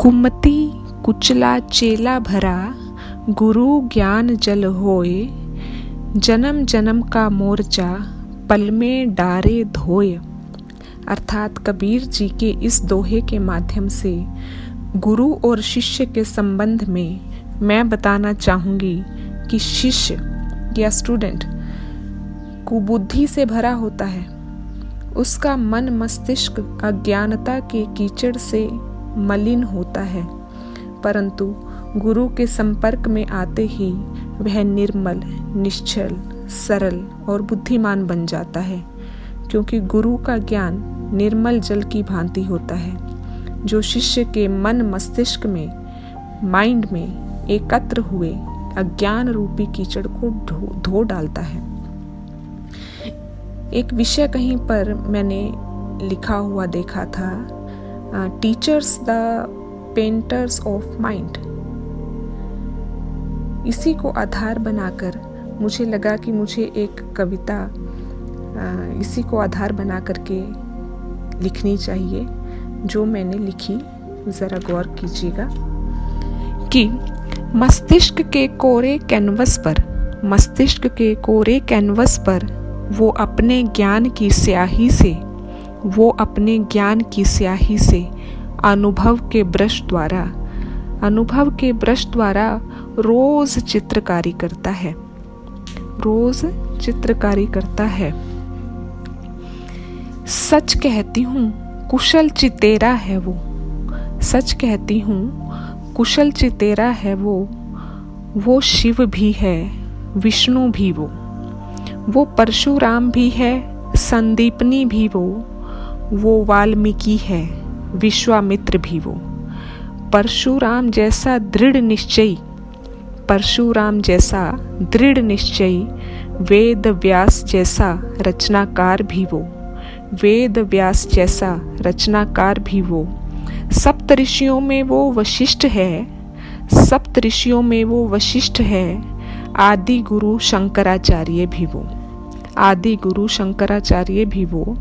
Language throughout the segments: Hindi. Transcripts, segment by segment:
कुमति कुचला चेला भरा, गुरु ज्ञान जल होए, जन्म जन्म का मोर्चा पल में डारे धोए। अर्थात कबीर जी के इस दोहे के माध्यम से गुरु और शिष्य के संबंध में मैं बताना चाहूँगी कि शिष्य या स्टूडेंट कुबुद्धि से भरा होता है। उसका मन मस्तिष्क अज्ञानता के कीचड़ से मलिन होता है, परंतु गुरु के संपर्क में आते ही वह निर्मल, निश्चल, सरल और बुद्धिमान बन जाता है, क्योंकि गुरु का ज्ञान निर्मल जल की भांति होता है, जो शिष्य के मन मस्तिष्क में, माइंड में एकत्र हुए अज्ञान रूपी कीचड़ को धो डालता है। एक विषय कहीं पर मैंने लिखा हुआ देखा था, teachers the painters of mind. इसी को आधार बनाकर मुझे लगा कि मुझे एक कविता इसी को आधार बना करके लिखनी चाहिए, जो मैंने लिखी। जरा गौर कीजिएगा कि मस्तिष्क के कोरे कैनवस पर वो अपने ज्ञान की स्याही से अनुभव के ब्रश द्वारा रोज चित्रकारी करता है। सच कहती हूँ कुशल चितेरा है वो शिव भी है, विष्णु भी वो परशुराम भी है, संदीपनी भी वो वाल्मीकि है, विश्वामित्र भी वो। परशुराम जैसा दृढ़ निश्चयी, वेद व्यास जैसा रचनाकार भी वो। सप्तऋषियों में वो वशिष्ठ है, आदि गुरु शंकराचार्य भी वो।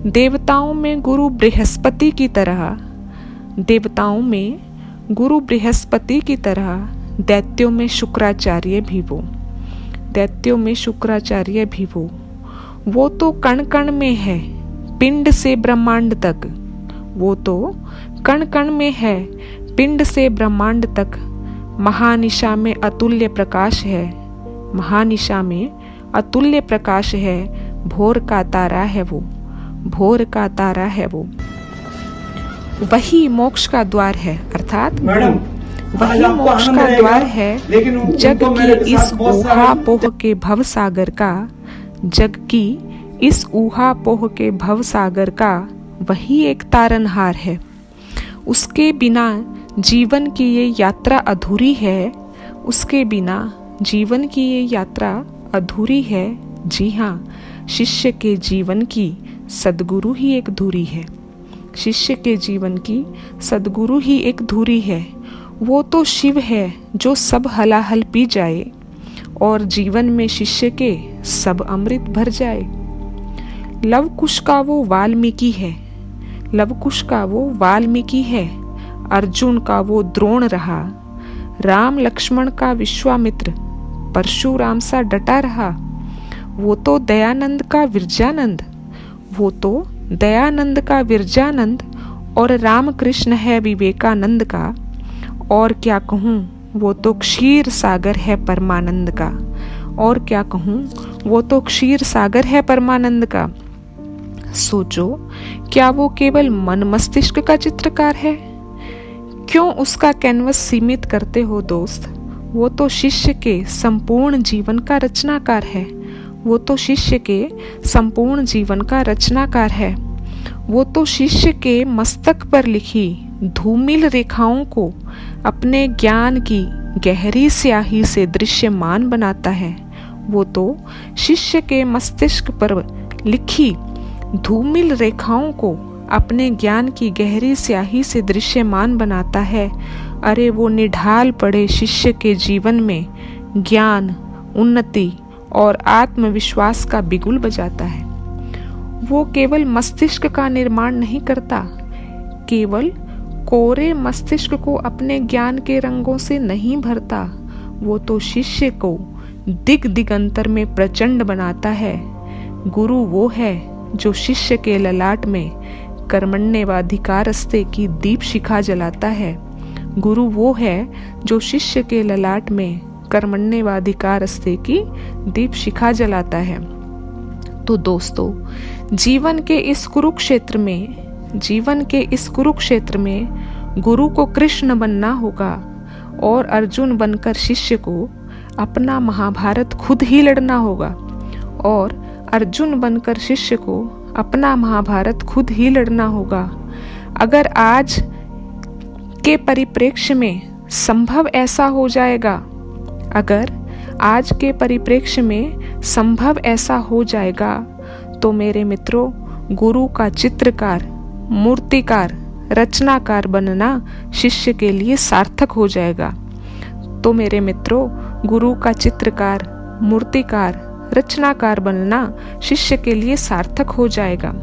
देवताओं में गुरु बृहस्पति की तरह, दैत्यों में शुक्राचार्य भी वो। वो तो कण कण में है, पिंड से ब्रह्मांड तक। महानिशा में अतुल्य प्रकाश है, भोर का तारा है वो। वही मोक्ष का द्वार है, अर्थात वही मोक्ष का द्वार है। जग की इस ऊहापोह के भवसागर का वही एक तारनहार है। उसके बिना जीवन की ये यात्रा अधूरी है। जी हाँ, शिष्य के जीवन की सद्गुरु ही एक धुरी है। वो तो शिव है जो सब हलाहल पी जाए और जीवन में शिष्य के सब अमृत भर जाए। लव कुश का वो वाल्मीकि है, अर्जुन का वो द्रोण रहा, राम लक्ष्मण का विश्वामित्र, परशुराम सा डटा रहा। वो तो दयानंद का विरजानंद और रामकृष्ण है विवेकानंद का। और क्या कहूँ, वो तो क्षीर सागर है परमानंद का। सोचो, क्या वो केवल मन मस्तिष्क का चित्रकार है? क्यों उसका कैनवस सीमित करते हो दोस्त? वो तो शिष्य के संपूर्ण जीवन का रचनाकार है। वो तो शिष्य के मस्तक पर लिखी धूमिल रेखाओं को अपने ज्ञान की गहरी स्याही से दृश्यमान बनाता है। वो तो शिष्य के मस्तिष्क पर लिखी धूमिल रेखाओं को अपने ज्ञान की गहरी स्याही से दृश्यमान बनाता है। अरे वो निढाल पड़े शिष्य के जीवन में ज्ञान, उन्नति और आत्मविश्वास का बिगुल बजाता है। वो केवल मस्तिष्क का निर्माण नहीं करता, केवल कोरे मस्तिष्क को अपने ज्ञान के रंगों से नहीं भरता, वो तो शिष्य को दिग दिगंतर में प्रचंड बनाता है। गुरु वो है जो शिष्य के ललाट में कर्मण्येवाधिकारस्ते की दीप शिखा जलाता है। गुरु वो है जो शिष्य के ललाट में कर्मण्येवाधिकारस्ते की दीप शिखा जलाता है। तो दोस्तों, जीवन के इस कुरुक्षेत्र में गुरु को कृष्ण बनना होगा और अर्जुन बनकर शिष्य को अपना महाभारत खुद ही लड़ना होगा। और अर्जुन बनकर शिष्य को अपना महाभारत खुद ही लड़ना होगा। अगर आज के परिप्रेक्ष्य में संभव ऐसा हो जाएगा, तो मेरे मित्रों, गुरु का चित्रकार, मूर्तिकार, रचनाकार बनना शिष्य के लिए सार्थक हो जाएगा। तो मेरे मित्रों, गुरु का चित्रकार, मूर्तिकार, रचनाकार बनना शिष्य के लिए सार्थक हो जाएगा।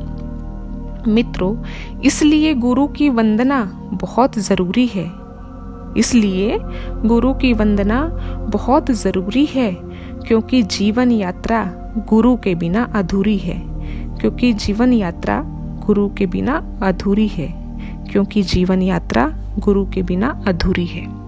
मित्रों, इसलिए गुरु की वंदना बहुत ज़रूरी है, क्योंकि जीवन यात्रा गुरु के बिना अधूरी है।